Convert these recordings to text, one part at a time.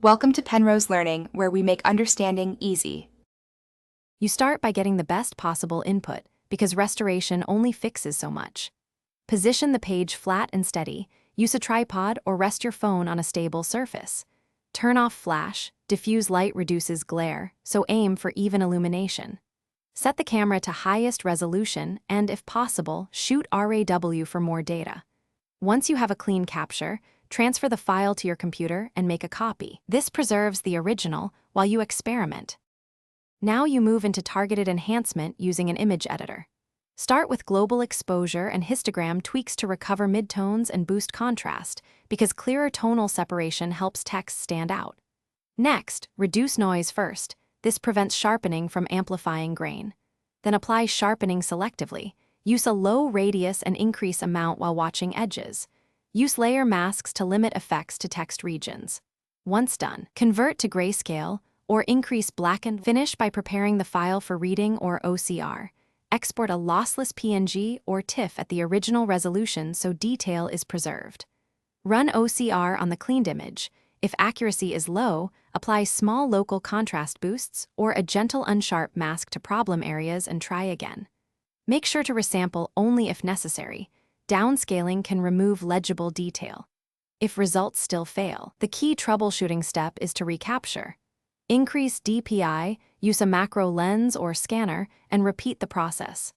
Welcome to Penrose Learning, where we make understanding easy. You start by getting the best possible input, because restoration only fixes so much. Position the page flat and steady, use a tripod or rest your phone on a stable surface. Turn off flash, diffuse light reduces glare, so aim for even illumination. Set the camera to highest resolution and, if possible, shoot RAW for more data. Once you have a clean capture, transfer the file to your computer and make a copy. This preserves the original while you experiment. Now you move into targeted enhancement using an image editor. Start with global exposure and histogram tweaks to recover midtones and boost contrast, because clearer tonal separation helps text stand out. Next, reduce noise first. This prevents sharpening from amplifying grain. Then apply sharpening selectively. Use a low radius and increase amount while watching edges. Use layer masks to limit effects to text regions. Once done, convert to grayscale or increase blacken. Finish by preparing the file for reading or OCR. Export a lossless PNG or TIFF at the original resolution so detail is preserved. Run OCR on the cleaned image. If accuracy is low, apply small local contrast boosts or a gentle unsharp mask to problem areas and try again. Make sure to resample only if necessary. Downscaling can remove legible detail. If results still fail, the key troubleshooting step is to recapture. Increase DPI, use a macro lens or scanner, and repeat the process.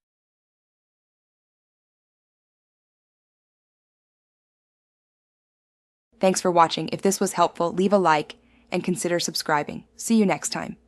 Thanks for watching. If this was helpful, leave a like and consider subscribing. See you next time.